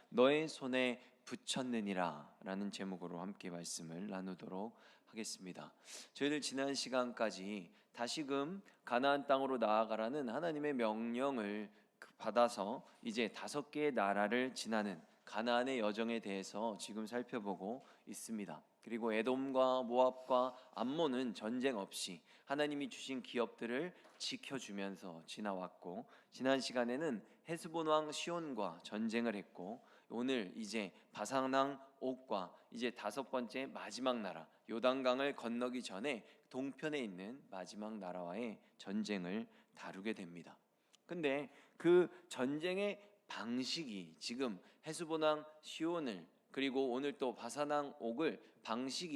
너의 손에 붙였느니라 라는 제목으로 함께 말씀을 나누도록 하겠습니다. 저희들 지난 시간까지 다시금 가나안 땅으로 나아가라는 하나님의 명령을 받아서 이제 5개의 나라를 지나는 가나안의 여정에 대해서 지금 살펴보고 있습니다. 그리고 에돔과 모압과 암몬은 전쟁 없이 하나님이 주신 기업들을 지켜주면서 지나왔고, 지난 시간에는 헤스본 왕 시온과 전쟁을 했고, 오늘 이제 바산 왕 옥과 이제 5번째 마지막 나라 요단강을 건너기 전에 동편에 있는 마지막 나라와의 전쟁을 다루게 됩니다. 근데 그 전쟁의 방식이 지금 헤스본 왕 시온을 그리고 오늘 또 바산 왕 옥을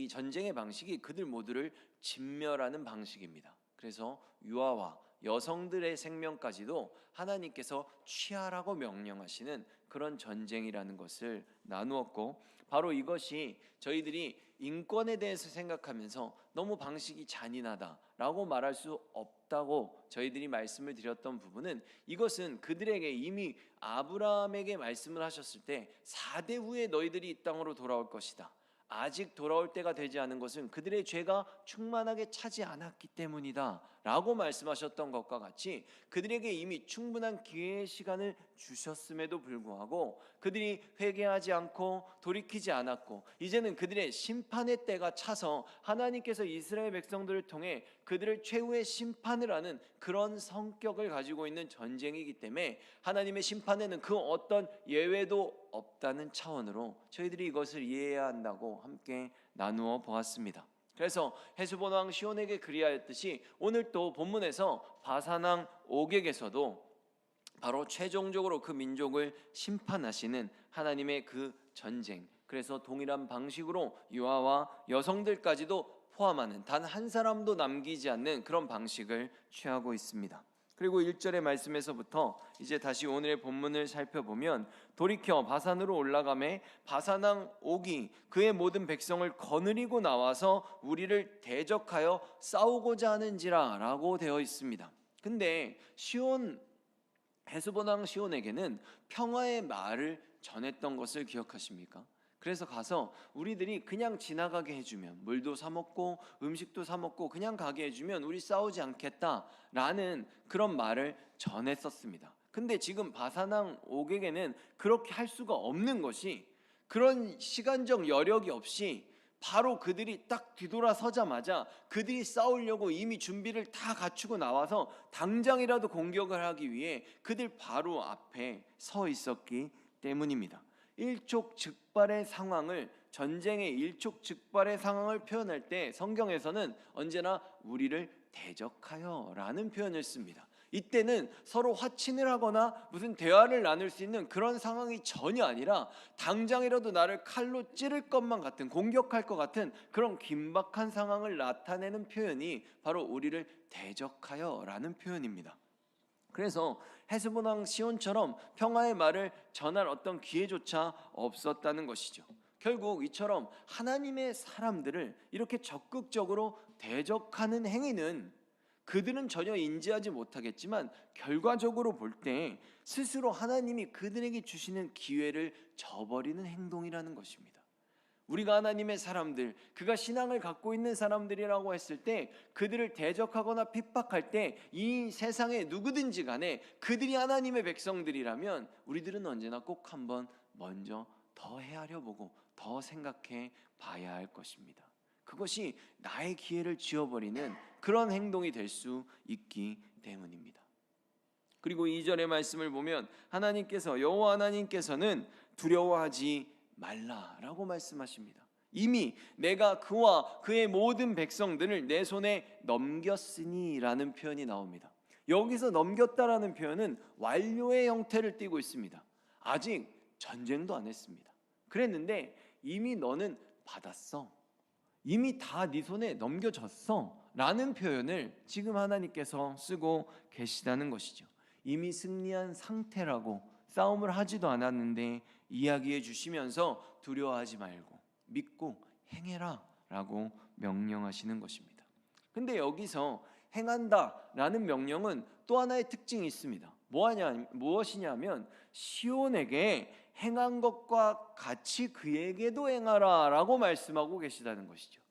전쟁의 방식이 그들 모두를 진멸하는 방식입니다. 그래서 유아와 여성들의 생명까지도 하나님께서 취하라고 명령하시는 그런 전쟁이라는 것을 나누었고, 바로 이것이 저희들이 인권에 대해서 생각하면서 너무 방식이 잔인하다라고 말할 수 없다고 저희들이 말씀을 드렸던 부분은, 이것은 그들에게 이미 아브라함에게 말씀을 하셨을 때 4대 후에 너희들이 이 땅으로 돌아올 것이다, 아직 돌아올 때가 되지 않은 것은 그들의 죄가 충만하게 차지 않았기 때문이다 라고 말씀하셨던 것과 같이, 그들에게 이미 충분한 기회의 시간을 주셨음에도 불구하고 그들이 회개하지 않고 돌이키지 않았고, 이제는 그들의 심판의 때가 차서 하나님께서 이스라엘 백성들을 통해 그들을 최후의 심판을 하는 그런 성격을 가지고 있는 전쟁이기 때문에 하나님의 심판에는 그 어떤 예외도 없다는 차원으로 저희들이 이것을 이해해야 한다고 함께 나누어 보았습니다. 그래서 헤스본 왕 시온에게 그리하였듯이 오늘 또 본문에서 바산 왕 옥에게서도 바로 최종적으로 그 민족을 심판하시는 하나님의 그 전쟁, 그래서 동일한 방식으로 유아와 여성들까지도 포함하는 단 한 사람도 남기지 않는 그런 방식을 취하고 있습니다. 그리고 1절의 말씀에서부터 이제 다시 오늘의 본문을 살펴보면, 돌이켜 바산으로 올라가매 바산 왕 옥이 그의 모든 백성을 거느리고 나와서 우리를 대적하여 싸우고자 하는지라 라고 되어 있습니다. 근데 헤스본 왕 시온에게는 평화의 말을 전했던 것을 기억하십니까? 그래서 가서 우리들이 그냥 지나가게 해주면, 물도 사 먹고 음식도 사 먹고 그냥 가게 해주면 우리 싸우지 않겠다라는 그런 말을 전했었습니다. 근데 지금 바산 왕 옥에게는 그렇게 할 수가 없는 것이, 그런 시간적 여력이 없이 바로 그들이 딱 뒤돌아서자마자 그들이 싸우려고 이미 준비를 다 갖추고 나와서 당장이라도 공격을 하기 위해 그들 바로 앞에 서 있었기 때문입니다. 일촉즉발의 상황을, 전쟁의 일촉즉발의 상황을 표현할 때 성경에서는 언제나 우리를 대적하여 라는 표현을 씁니다. 이때는 서로 화친을 하거나 무슨 대화를 나눌 수 있는 그런 상황이 전혀 아니라 당장이라도 나를 칼로 찌를 것만 같은, 공격할 것 같은 그런 긴박한 상황을 나타내는 표현이 바로 우리를 대적하여 라는 표현입니다. 그래서 헤스본 왕 시온처럼 평화의 말을 전할 어떤 기회조차 없었다는 것이죠. 결국 이처럼 하나님의 사람들을 이렇게 적극적으로 대적하는 행위는 그들은 전혀 인지하지 못하겠지만 결과적으로 볼 때 스스로 하나님이 그들에게 주시는 기회를 저버리는 행동이라는 것입니다. 우리가 하나님의 사람들, 그가 신앙을 갖고 있는 사람들이라고 했을 때 그들을 대적하거나 핍박할 때 이 세상에 누구든지 간에 그들이 하나님의 백성들이라면 우리들은 언제나 꼭 한번 먼저 더 헤아려 보고 더 생각해 봐야 할 것입니다. 그것이 나의 기회를 지워버리는 그런 행동이 될 수 있기 때문입니다. 그리고 2절의 말씀을 보면 여호와 하나님께서는 두려워하지 말라라고 말씀하십니다. 이미 내가 그와 그의 모든 백성들을 내 손에 넘겼으니 라는 표현이 나옵니다. 여기서 넘겼다라는 표현은 완료의 형태를 띠고 있습니다. 아직 전쟁도 안 했습니다. 그랬는데 이미 너는 받았어, 이미 다 네 손에 넘겨졌어 라는 표현을 지금 하나님께서 쓰고 계시다는 것이죠. 이미 승리한 상태라고 싸움을 하지도 않았는데 이야기해 주시면서 두려워하지 말고 믿고 행해라 라고 명령하시는 것입니다. 근데 여기서 행한다 라는 명령은 또 하나의 특징이 있습니다. 무엇이냐면 시온에게 행한 것과 같이 그에게도 행하라 라고 말씀하고 계시다는 것이죠.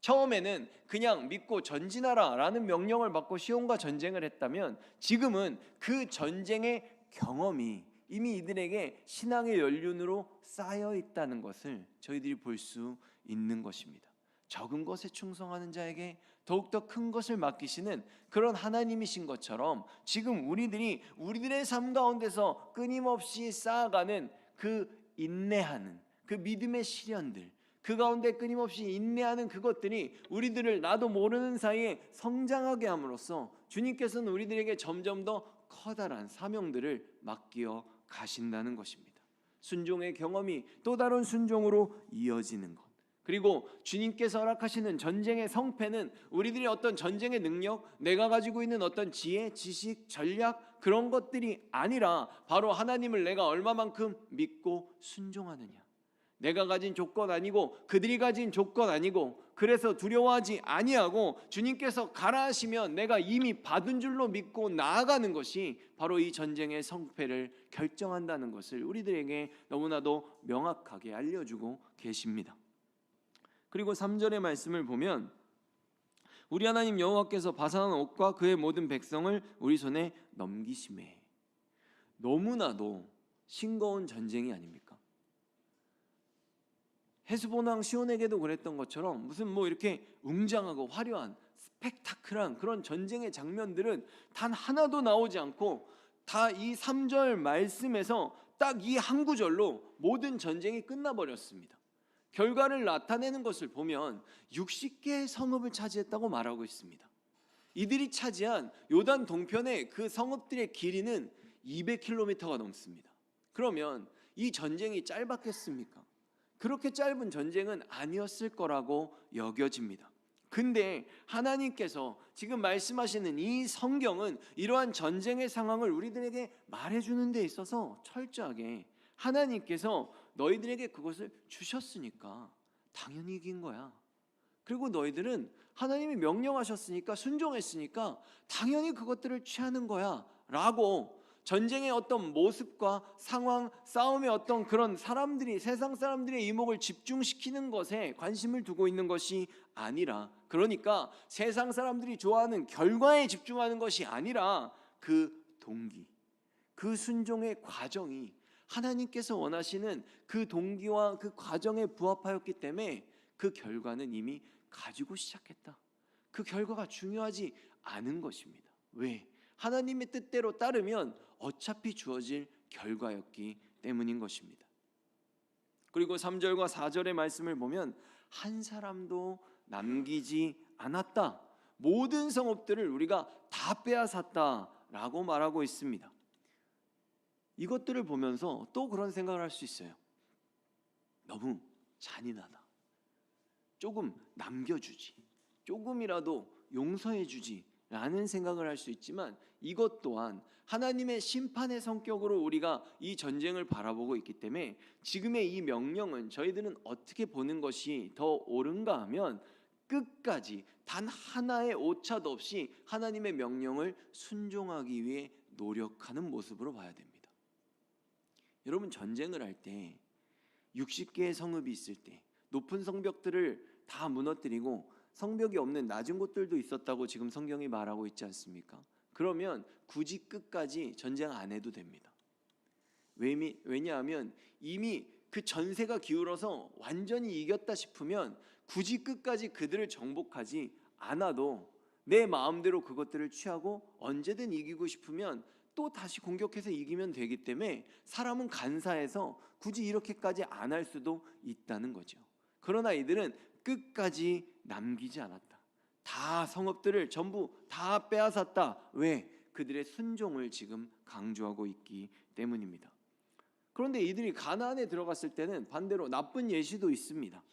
처음에는 그냥 믿고 전진하라 라는 명령을 받고 시온과 전쟁을 했다면 지금은 그 전쟁의 경험이 이미 이들에게 신앙의 연륜으로 쌓여 있다는 것을 저희들이 볼 수 있는 것입니다. 적은 것에 충성하는 자에게 더욱더 큰 것을 맡기시는 그런 하나님이신 것처럼 지금 우리들의 삶 가운데서 끊임없이 쌓아가는 그 인내하는 그 믿음의 시련들, 그 가운데 끊임없이 인내하는 그것들이 우리들을 나도 모르는 사이에 성장하게 함으로써 주님께서는 우리들에게 점점 더 커다란 사명들을 맡겨 가신다는 것입니다. 순종의 경험이 또 다른 순종으로 이어지는 것, 그리고 주님께서 허락하시는 전쟁의 성패는 우리들의 어떤 전쟁의 능력, 내가 가지고 있는 어떤 지혜, 지식, 전략 그런 것들이 아니라 바로 하나님을 내가 얼마만큼 믿고 순종하느냐, 내가 가진 조건 아니고 그들이 가진 조건 아니고 그래서 두려워하지 아니하고 주님께서 가라 하시면 내가 이미 받은 줄로 믿고 나아가는 것이 바로 이 전쟁의 성패를 결정한다는 것을 우리들에게 너무나도 명확하게 알려주고 계십니다. 그리고 3절의 말씀을 보면 우리 하나님 여호와께서 바산한 옥과 그의 모든 백성을 우리 손에 넘기심에, 너무나도 싱거운 전쟁이 아닙니까? 헤스본 왕 시온에게도 그랬던 것처럼 무슨 이렇게 웅장하고 화려한 스펙타클한 그런 전쟁의 장면들은 단 하나도 나오지 않고 다 이 3절 말씀에서 딱 이 한 구절로 모든 전쟁이 끝나버렸습니다. 결과를 나타내는 것을 보면 60개의 성읍을 차지했다고 말하고 있습니다. 이들이 차지한 요단 동편의 그 성읍들의 길이는 200km가 넘습니다. 그러면 이 전쟁이 짧았겠습니까? 그렇게 짧은 전쟁은 아니었을 거라고 여겨집니다. 근데 하나님께서 지금 말씀하시는 이 성경은 이러한 전쟁의 상황을 우리들에게 말해주는 데 있어서 철저하게 하나님께서 너희들에게 그것을 주셨으니까 당연히 이긴 거야. 그리고 너희들은 하나님이 명령하셨으니까 순종했으니까 당연히 그것들을 취하는 거야 라고 전쟁의 어떤 모습과 상황, 싸움의 어떤 그런 사람들이, 세상 사람들의 이목을 집중시키는 것에 관심을 두고 있는 것이 아니라, 그러니까 세상 사람들이 좋아하는 결과에 집중하는 것이 아니라 그 동기, 그 순종의 과정이 하나님께서 원하시는 그 동기와 그 과정에 부합하였기 때문에 그 결과는 이미 가지고 시작했다. 그 결과가 중요하지 않은 것입니다. 왜? 하나님의 뜻대로 따르면 어차피 주어질 결과였기 때문인 것입니다. 그리고 3절과 4절의 말씀을 보면 한 사람도 남기지 않았다. 모든 성읍들을 우리가 다 빼앗았다라고 말하고 있습니다. 이것들을 보면서 또 그런 생각을 할 수 있어요. 너무 잔인하다. 조금 남겨주지, 조금이라도 용서해주지 라는 생각을 할 수 있지만 이것 또한 하나님의 심판의 성격으로 우리가 이 전쟁을 바라보고 있기 때문에 지금의 이 명령은 저희들은 어떻게 보는 것이 더 옳은가 하면 끝까지 단 하나의 오차도 없이 하나님의 명령을 순종하기 위해 노력하는 모습으로 봐야 됩니다. 여러분, 전쟁을 할 때 60개의 성읍이 있을 때 높은 성벽들을 다 무너뜨리고 성벽이 없는 낮은 곳들도 있었다고 지금 성경이 말하고 있지 않습니까? 그러면 굳이 끝까지 전쟁 안 해도 됩니다. 왜냐하면 이미 그 전세가 기울어서 완전히 이겼다 싶으면 굳이 끝까지 그들을 정복하지 않아도 내 마음대로 그것들을 취하고 언제든 이기고 싶으면 또 다시 공격해서 이기면 되기 때문에 사람은 간사해서 굳이 이렇게까지 안 할 수도 있다는 거죠. 그러나 이들은 끝까지 남기지 않았다. 다 성읍들을 전부 다 빼앗았다. 왜? 그들의 순종을 지금 강조하고 있기 때문입니다. 그런데 이들이 가나안에 들어갔을 때는 반대로 나쁜 예시도 있습니다.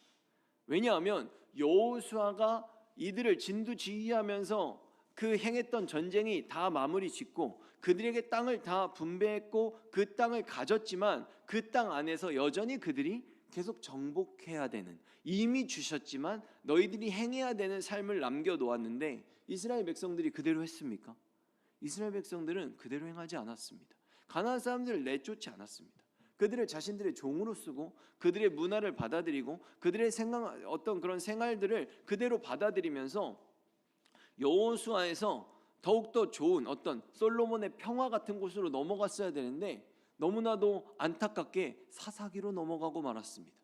왜냐하면 여호수아가 이들을 진두지휘하면서 그 행했던 전쟁이 다 마무리 짓고 그들에게 땅을 다 분배했고 그 땅을 가졌지만 그 땅 안에서 여전히 그들이 계속 정복해야 되는, 이미 주셨지만 너희들이 행해야 되는 삶을 남겨놓았는데 이스라엘 백성들이 그대로 했습니까? 이스라엘 백성들은 그대로 행하지 않았습니다. 가나안 사람들을 내쫓지 않았습니다. 그들을 자신들의 종으로 쓰고 그들의 문화를 받아들이고 그들의 어떤 그런 생활들을 그대로 받아들이면서 여호수아에서 더욱더 좋은 어떤 솔로몬의 평화 같은 곳으로 넘어갔어야 되는데 너무나도 안타깝게 사사기로 넘어가고 말았습니다.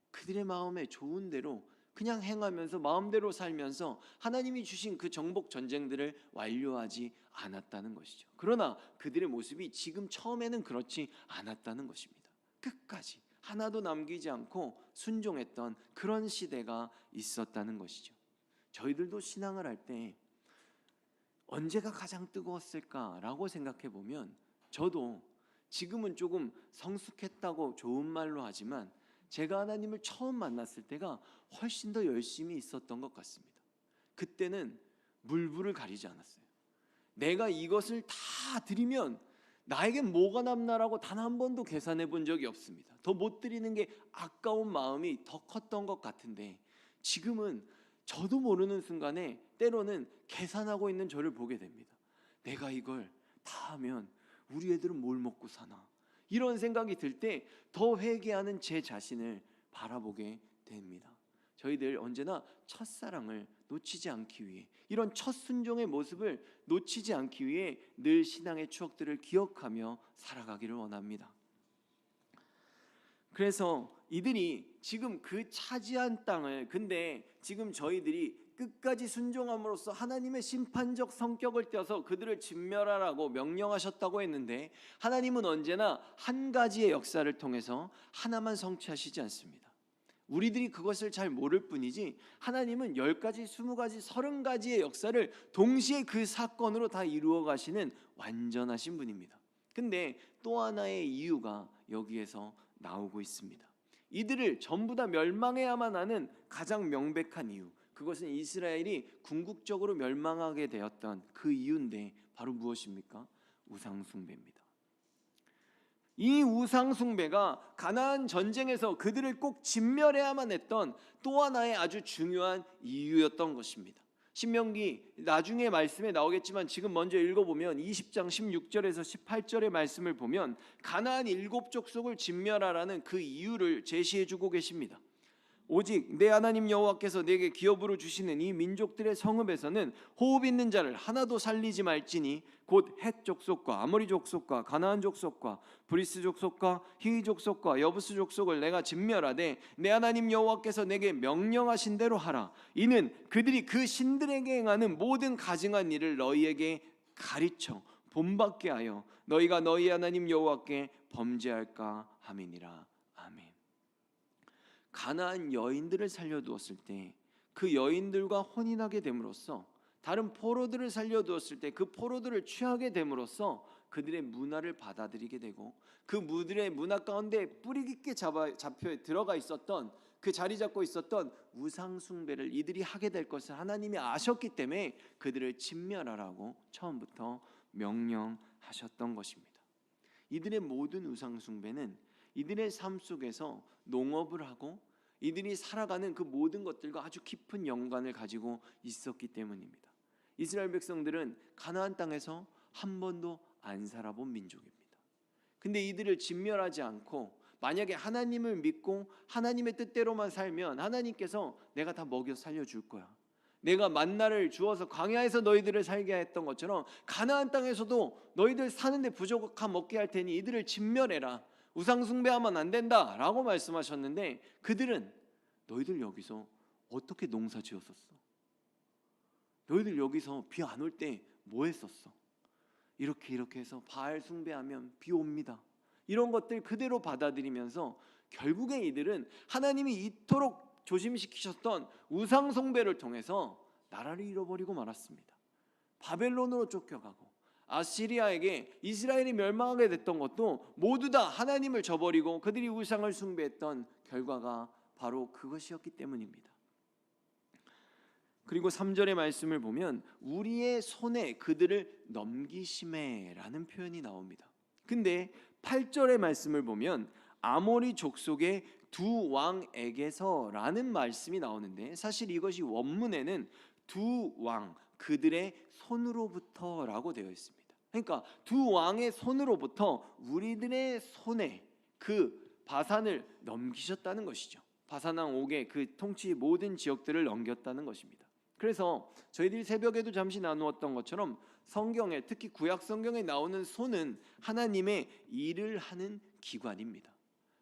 그들의 마음에 좋은 대로 그냥 행하면서 마음대로 살면서 하나님이 주신 그 정복 전쟁들을 완료하지 않았다는 것이죠. 그러나 그들의 모습이 지금 처음에는 그렇지 않았다는 것입니다. 끝까지 하나도 남기지 않고 순종했던 그런 시대가 있었다는 것이죠. 저희들도 신앙을 할 때 언제가 가장 뜨거웠을까라고 생각해 보면 저도 지금은 조금 성숙했다고 좋은 말로 하지만 제가 하나님을 처음 만났을 때가 훨씬 더 열심히 있었던 것 같습니다. 그때는 물불을 가리지 않았어요. 내가 이것을 다 드리면 나에게 뭐가 남나라고 단 한 번도 계산해 본 적이 없습니다. 더 못 드리는 게 아까운 마음이 더 컸던 것 같은데 지금은 저도 모르는 순간에 때로는 계산하고 있는 저를 보게 됩니다. 내가 이걸 다 하면 우리 애들은 뭘 먹고 사나, 이런 생각이 들 때 더 회개하는 제 자신을 바라보게 됩니다. 저희들 언제나 첫사랑을 놓치지 않기 위해, 이런 첫 순종의 모습을 놓치지 않기 위해 늘 신앙의 추억들을 기억하며 살아가기를 원합니다. 그래서 이들이 지금 그 차지한 땅을, 근데 지금 저희들이 끝까지 순종함으로써 하나님의 심판적 성격을 떼어서 그들을 진멸하라고 명령하셨다고 했는데 하나님은 언제나 한 가지의 역사를 통해서 하나만 성취하시지 않습니다. 우리들이 그것을 잘 모를 뿐이지 하나님은 10가지, 20가지, 30가지의 역사를 동시에 그 사건으로 다 이루어 가시는 완전하신 분입니다. 근데 또 하나의 이유가 여기에서 나오고 있습니다. 이들을 전부 다 멸망해야만 하는 가장 명백한 이유, 그것은 이스라엘이 궁극적으로 멸망하게 되었던 그 이유인데 바로 무엇입니까? 우상숭배입니다. 이 우상숭배가 가나안 전쟁에서 그들을 꼭 진멸해야만 했던 또 하나의 아주 중요한 이유였던 것입니다. 신명기 나중에 말씀에 나오겠지만 지금 먼저 읽어보면 20장 16절에서 18절의 말씀을 보면 가나안 7족속을 진멸하라는 그 이유를 제시해주고 계십니다. 오직 내 하나님 여호와께서 내게 기업으로 주시는 이 민족들의 성읍에서는 호흡 있는 자를 하나도 살리지 말지니 곧 헷 족속과 아모리 족속과 가나안 족속과 브리스 족속과 히위 족속과 여부스 족속을 내가 진멸하되 내 하나님 여호와께서 내게 명령하신 대로 하라. 이는 그들이 그 신들에게 행하는 모든 가증한 일을 너희에게 가르쳐 본받게 하여 너희가 너희 하나님 여호와께 범죄할까 함이니라. 아멘. 가나안 여인들을 살려두었을 때 그 여인들과 혼인하게 됨으로써, 다른 포로들을 살려두었을 때 그 포로들을 취하게 됨으로써 그들의 문화를 받아들이게 되고 그 무들의 문화 가운데 뿌리 깊게 잡혀 들어가 있었던, 그 자리 잡고 있었던 우상 숭배를 이들이 하게 될 것을 하나님이 아셨기 때문에 그들을 진멸하라고 처음부터 명령하셨던 것입니다. 이들의 모든 우상 숭배는 이들의 삶 속에서 농업을 하고 이들이 살아가는 그 모든 것들과 아주 깊은 연관을 가지고 있었기 때문입니다. 이스라엘 백성들은 가나안 땅에서 한 번도 안 살아본 민족입니다. 근데 이들을 진멸하지 않고 만약에 하나님을 믿고 하나님의 뜻대로만 살면 하나님께서 내가 다 먹여 살려줄 거야, 내가 만나를 주어서 광야에서 너희들을 살게 했던 것처럼 가나안 땅에서도 너희들 사는데 부족함 없게 할 테니 이들을 진멸해라, 우상 숭배하면 안 된다라고 말씀하셨는데 그들은 너희들 여기서 어떻게 농사 지었었어? 너희들 여기서 비 안 올 때 뭐 했었어? 이렇게 해서 바알 숭배하면 비 옵니다. 이런 것들 그대로 받아들이면서 결국에 이들은 하나님이 이토록 조심시키셨던 우상 숭배를 통해서 나라를 잃어버리고 말았습니다. 바벨론으로 쫓겨가고 아시리아에게 이스라엘이 멸망하게 됐던 것도 모두 다 하나님을 저버리고 그들이 우상을 숭배했던 결과가 바로 그것이었기 때문입니다. 그리고 3절의 말씀을 보면 우리의 손에 그들을 넘기심에라는 표현이 나옵니다. 근데 8절의 말씀을 보면 아모리 족속의 두 왕에게서라는 말씀이 나오는데 사실 이것이 원문에는 두 왕, 그들의 손으로부터라고 되어 있습니다. 그러니까 두 왕의 손으로부터 우리들의 손에 그 바산을 넘기셨다는 것이죠. 바산왕 옥의 그 통치 모든 지역들을 넘겼다는 것입니다. 그래서 저희들이 새벽에도 잠시 나누었던 것처럼 성경에, 특히 구약 성경에 나오는 손은 하나님의 일을 하는 기관입니다.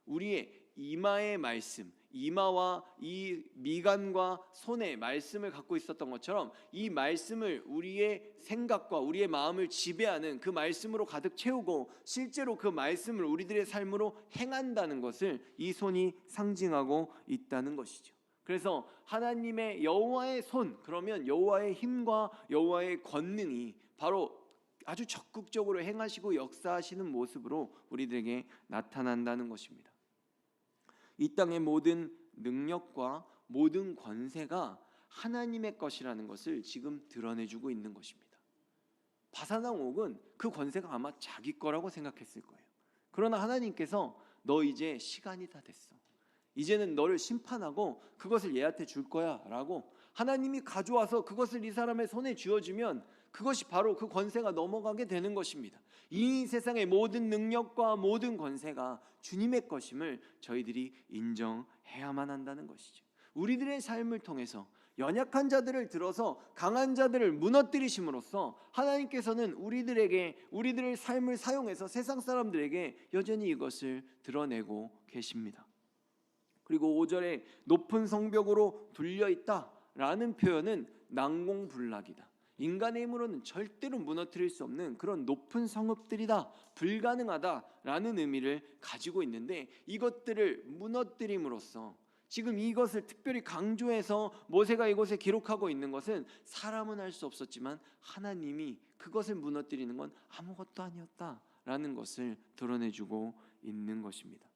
우리의 이마의 말씀, 이마와 이 미간과 손의 말씀을 갖고 있었던 것처럼 이 말씀을 우리의 생각과 우리의 마음을 지배하는 그 말씀으로 가득 채우고 실제로 그 말씀을 우리들의 삶으로 행한다는 것을 이 손이 상징하고 있다는 것이죠. 그래서 하나님의 여호와의 손, 그러면 여호와의 힘과 여호와의 권능이 바로 아주 적극적으로 행하시고 역사하시는 모습으로 우리들에게 나타난다는 것입니다. 이 땅의 모든 능력과 모든 권세가 하나님의 것이라는 것을 지금 드러내주고 있는 것입니다. 바산왕 옥은 그 권세가 아마 자기 거라고 생각했을 거예요. 그러나 하나님께서 너 이제 시간이 다 됐어. 이제는 너를 심판하고 그것을 얘한테 줄 거야 라고 하나님이 가져와서 그것을 이 사람의 손에 쥐어주면 그것이 바로 그 권세가 넘어가게 되는 것입니다. 이 세상의 모든 능력과 모든 권세가 주님의 것임을 저희들이 인정해야만 한다는 것이죠. 우리들의 삶을 통해서 연약한 자들을 들어서 강한 자들을 무너뜨리심으로써 하나님께서는 우리들의 삶을 사용해서 세상 사람들에게 여전히 이것을 드러내고 계십니다. 그리고 5절에 높은 성벽으로 둘려있다라는 표현은 난공불락이다. 인간의 힘으로는 절대로 무너뜨릴 수 없는 그런 높은 성읍들이다, 불가능하다라는 의미를 가지고 있는데, 이것들을 무너뜨림으로써 지금 이것을 특별히 강조해서 모세가 이곳에 기록하고 있는 것은 사람은 할 수 없었지만 하나님이 그것을 무너뜨리는 건 아무것도 아니었다라는 것을 드러내주고 있는 것입니다.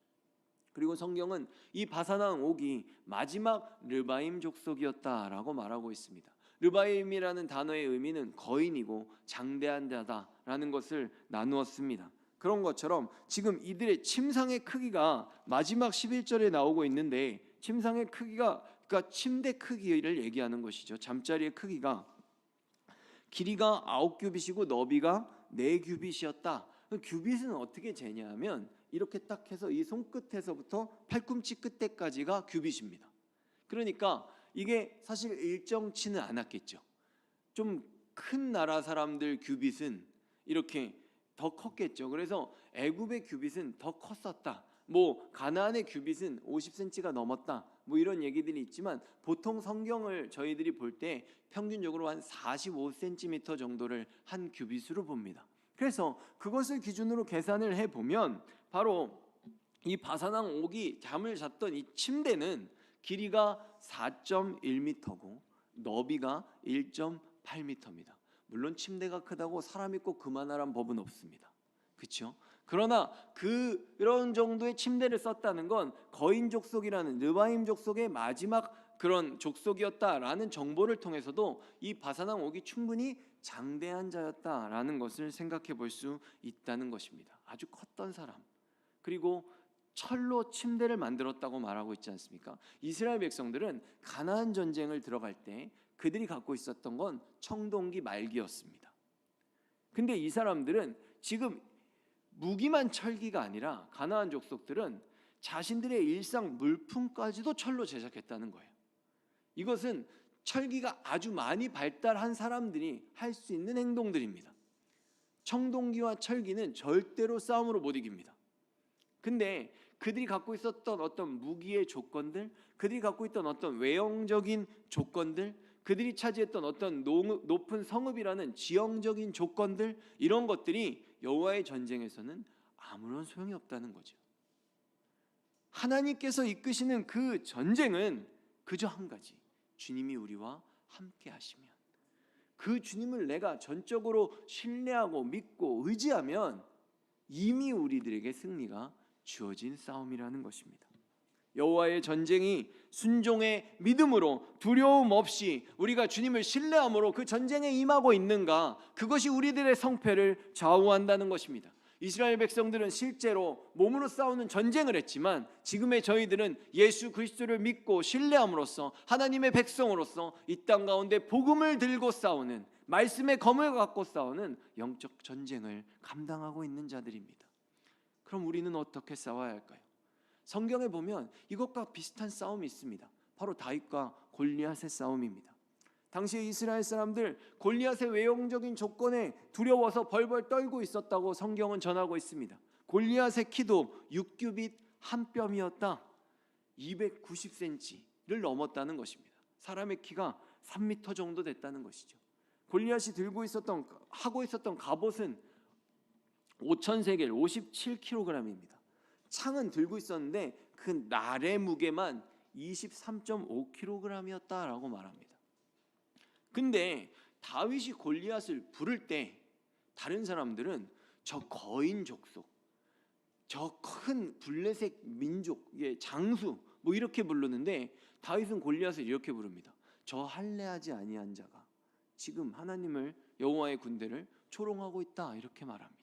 그리고 성경은 이 바산왕 옥이 마지막 르바임 족속이었다라고 말하고 있습니다. 르바임이라는 단어의 의미는 거인이고 장대한 자다라는 것을 나누었습니다. 그런 것처럼 지금 이들의 침상의 크기가 마지막 11절에 나오고 있는데, 침상의 크기가 그러니까 침대 크기를 얘기하는 것이죠. 잠자리의 크기가 길이가 9규빗이고 너비가 4규빗이었다. 규빗은 어떻게 재냐면 이렇게 딱 해서 이 손끝에서부터 팔꿈치 끝에까지가 규빗입니다. 그러니까 이게 사실 일정치는 않았겠죠. 좀 큰 나라 사람들 규빗은 이렇게 더 컸겠죠. 그래서 애굽의 규빗은 더 컸었다. 가나안의 규빗은 50cm가 넘었다. 이런 얘기들이 있지만 보통 성경을 저희들이 볼 때 평균적으로 한 45cm 정도를 한 규빗으로 봅니다. 그래서 그것을 기준으로 계산을 해보면 바로 이 바산왕 옥이 잠을 잤던 이 침대는 길이가 4.1m고 너비가 1.8m입니다. 물론 침대가 크다고 사람이 꼭 그만하란 법은 없습니다. 그렇죠? 그러나 그런 정도의 침대를 썼다는 건 거인 족속이라는 르바임 족속의 마지막 그런 족속이었다라는 정보를 통해서도 이 바산왕 옥이 충분히 장대한 자였다라는 것을 생각해 볼 수 있다는 것입니다. 아주 컸던 사람. 그리고 철로 침대를 만들었다고 말하고 있지 않습니까? 이스라엘 백성들은 가나안 전쟁을 들어갈 때 그들이 갖고 있었던 건 청동기 말기였습니다. 근데 이 사람들은 지금 무기만 철기가 아니라 가나안 족속들은 자신들의 일상 물품까지도 철로 제작했다는 거예요. 이것은 철기가 아주 많이 발달한 사람들이 할 수 있는 행동들입니다. 청동기와 철기는 절대로 싸움으로 못 이깁니다. 근데 그들이 갖고 있었던 어떤 무기의 조건들, 그들이 갖고 있던 어떤 외형적인 조건들, 그들이 차지했던 어떤 높은 성읍이라는 지형적인 조건들, 이런 것들이 여호와의 전쟁에서는 아무런 소용이 없다는 거죠. 하나님께서 이끄시는 그 전쟁은 그저 한 가지, 주님이 우리와 함께 하시면, 그 주님을 내가 전적으로 신뢰하고 믿고 의지하면 이미 우리들에게 승리가 주어진 싸움이라는 것입니다. 여호와의 전쟁이 순종의 믿음으로 두려움 없이 우리가 주님을 신뢰함으로 그 전쟁에 임하고 있는가, 그것이 우리들의 성패를 좌우한다는 것입니다. 이스라엘 백성들은 실제로 몸으로 싸우는 전쟁을 했지만 지금의 저희들은 예수 그리스도를 믿고 신뢰함으로써 하나님의 백성으로서 이 땅 가운데 복음을 들고 싸우는, 말씀의 검을 갖고 싸우는 영적 전쟁을 감당하고 있는 자들입니다. 그럼 우리는 어떻게 싸워야 할까요? 성경에 보면 이것과 비슷한 싸움이 있습니다. 바로 다윗과 골리앗의 싸움입니다. 당시 이스라엘 사람들 골리앗의 외형적인 조건에 두려워서 벌벌 떨고 있었다고 성경은 전하고 있습니다. 골리앗의 키도 6규빗 한 뼘이었다. 290cm를 넘었다는 것입니다. 사람의 키가 3m 정도 됐다는 것이죠. 골리앗이 하고 있었던 갑옷은 5,000세겔 57kg입니다. 창은 들고 있었는데 그 날의 무게만 23.5kg이었다라고 말합니다. 근데 다윗이 골리앗을 부를 때 다른 사람들은 저 거인 족속, 저 큰 블레셋 민족의 장수 뭐 이렇게 부르는데 다윗은 골리앗을 이렇게 부릅니다. 저 할례하지 아니한 자가 지금 하나님을 여호와의 군대를 조롱하고 있다 이렇게 말합니다.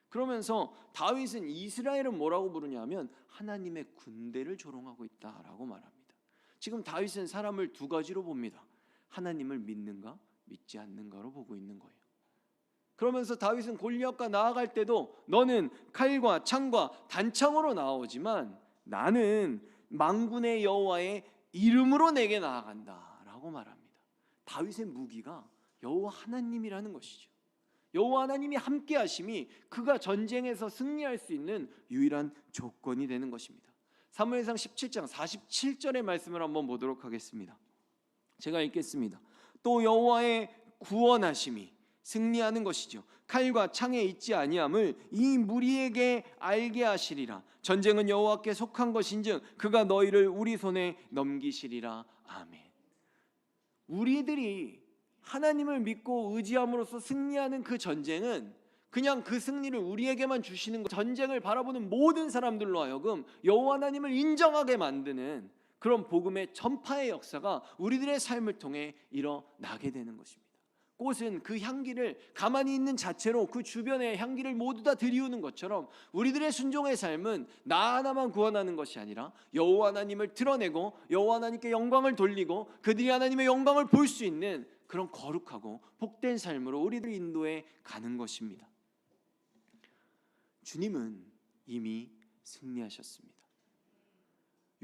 그러면서 다윗은 이스라엘은 뭐라고 부르냐면 하나님의 군대를 조롱하고 있다라고 말합니다. 지금 다윗은 사람을 두 가지로 봅니다. 하나님을 믿는가 믿지 않는가로 보고 있는 거예요. 그러면서 다윗은 골리앗과 나아갈 때도 너는 칼과 창과 단창으로 나오지만 나는 만군의 여호와의 이름으로 내게 나아간다라고 말합니다. 다윗의 무기가 여호와 하나님이라는 것이죠. 여호와 하나님이 함께 하심이 그가 전쟁에서 승리할 수 있는 유일한 조건이 되는 것입니다. 사무엘상 17장 47절의 말씀을 한번 보도록 하겠습니다. 제가 읽겠습니다. 또 여호와의 구원하심이 승리하는 것이죠. 칼과 창에 있지 아니함을 이 무리에게 알게 하시리라. 전쟁은 여호와께 속한 것인즉 그가 너희를 우리 손에 넘기시리라. 아멘. 우리들이 하나님을 믿고 의지함으로써 승리하는 그 전쟁은 그냥 그 승리를 우리에게만 주시는 것, 전쟁을 바라보는 모든 사람들로 하여금 여호와 하나님을 인정하게 만드는 그런 복음의 전파의 역사가 우리들의 삶을 통해 일어나게 되는 것입니다. 꽃은 그 향기를 가만히 있는 자체로 그 주변의 향기를 모두 다 들이우는 것처럼 우리들의 순종의 삶은 나 하나만 구원하는 것이 아니라 여호와 하나님을 드러내고 여호와 하나님께 영광을 돌리고 그들이 하나님의 영광을 볼 수 있는 그런 거룩하고 복된 삶으로 우리를 인도해 가는 것입니다. 주님은 이미 승리하셨습니다.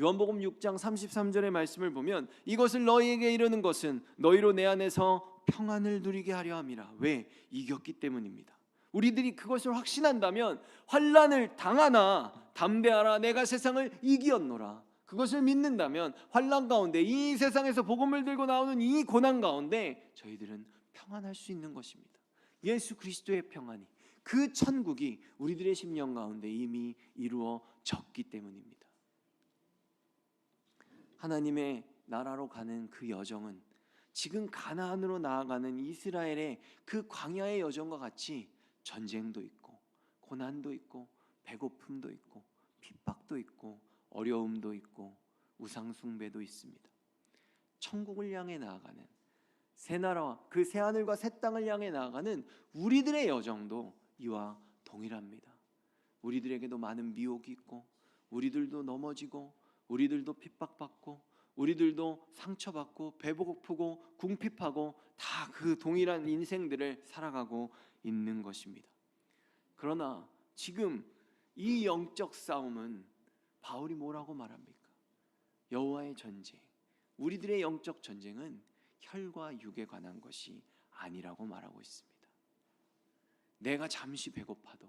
요한복음 6장 33절의 말씀을 보면 이것을 너희에게 이르는 것은 너희로 내 안에서 평안을 누리게 하려 함이라. 왜? 이겼기 때문입니다. 우리들이 그것을 확신한다면 환난을 당하나 담대하라 내가 세상을 이기었노라. 그것을 믿는다면 환난 가운데 이 세상에서 복음을 들고 나오는 이 고난 가운데 저희들은 평안할 수 있는 것입니다. 예수 그리스도의 평안이 그 천국이 우리들의 심령 가운데 이미 이루어졌기 때문입니다. 하나님의 나라로 가는 그 여정은 지금 가나안으로 나아가는 이스라엘의 그 광야의 여정과 같이 전쟁도 있고 고난도 있고 배고픔도 있고 핍박도 있고 어려움도 있고 우상 숭배도 있습니다. 천국을 향해 나아가는 새 나라와 그 새 하늘과 새 땅을 향해 나아가는 우리들의 여정도 이와 동일합니다. 우리들에게도 많은 미혹이 있고 우리들도 넘어지고 우리들도 핍박받고 우리들도 상처받고 배고프고 궁핍하고 다 그 동일한 인생들을 살아가고 있는 것입니다. 그러나 지금 이 영적 싸움은 바울이 뭐라고 말합니까? 여호와의 전쟁, 우리들의 영적 전쟁은 혈과 육에 관한 것이 아니라고 말하고 있습니다. 내가 잠시 배고파도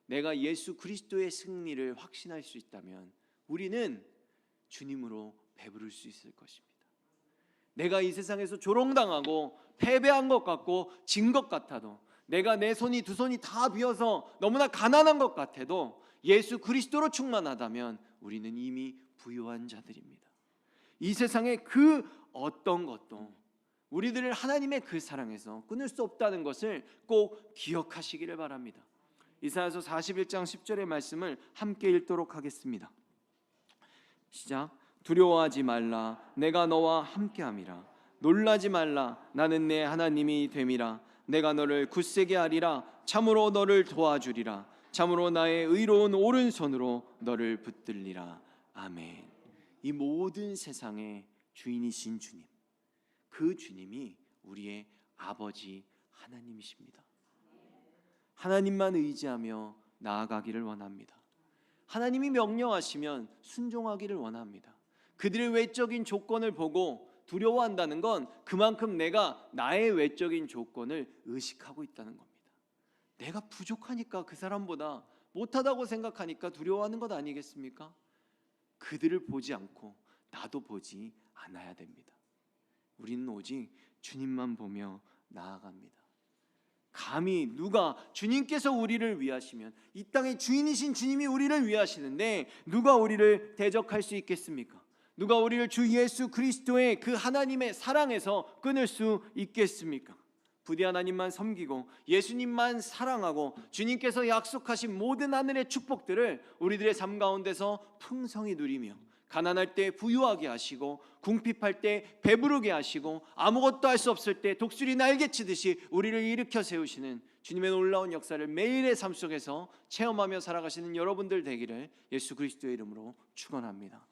내가 예수 그리스도의 승리를 확신할 수 있다면 우리는 주님으로 배부를 수 있을 것입니다. 내가 이 세상에서 조롱당하고 패배한 것 같고 진 것 같아도 내가 내 손이 두 손이 다 비어서 너무나 가난한 것 같아도 예수 그리스도로 충만하다면 우리는 이미 부유한 자들입니다. 이 세상의 그 어떤 것도 우리들을 하나님의 그 사랑에서 끊을 수 없다는 것을 꼭 기억하시기를 바랍니다. 이사야서 41장 10절의 말씀을 함께 읽도록 하겠습니다. 시작. 두려워하지 말라 내가 너와 함께함이라. 놀라지 말라 나는 내 하나님이 됨이라. 내가 너를 굳세게 하리라. 참으로 너를 도와주리라. 참으로 나의 의로운 오른손으로 너를 붙들리라. 아멘. 이 모든 세상의 주인이신 주님, 그 주님이 우리의 아버지 하나님이십니다. 하나님만 의지하며 나아가기를 원합니다. 하나님이 명령하시면 순종하기를 원합니다. 그들의 외적인 조건을 보고 두려워한다는 건 그만큼 내가 나의 외적인 조건을 의식하고 있다는 겁니다. 내가 부족하니까 그 사람보다 못하다고 생각하니까 두려워하는 것 아니겠습니까? 그들을 보지 않고 나도 보지 않아야 됩니다. 우리는 오직 주님만 보며 나아갑니다. 감히 누가 주님께서 우리를 위하시면 이 땅의 주인이신 주님이 우리를 위하시는데 누가 우리를 대적할 수 있겠습니까? 누가 우리를 주 예수 그리스도의 그 하나님의 사랑에서 끊을 수 있겠습니까? 부디 하나님만 섬기고 예수님만 사랑하고 주님께서 약속하신 모든 하늘의 축복들을 우리들의 삶 가운데서 풍성히 누리며 가난할 때 부유하게 하시고 궁핍할 때 배부르게 하시고 아무것도 할 수 없을 때 독수리 날개치듯이 우리를 일으켜 세우시는 주님의 놀라운 역사를 매일의 삶 속에서 체험하며 살아가시는 여러분들 되기를 예수 그리스도의 이름으로 축원합니다.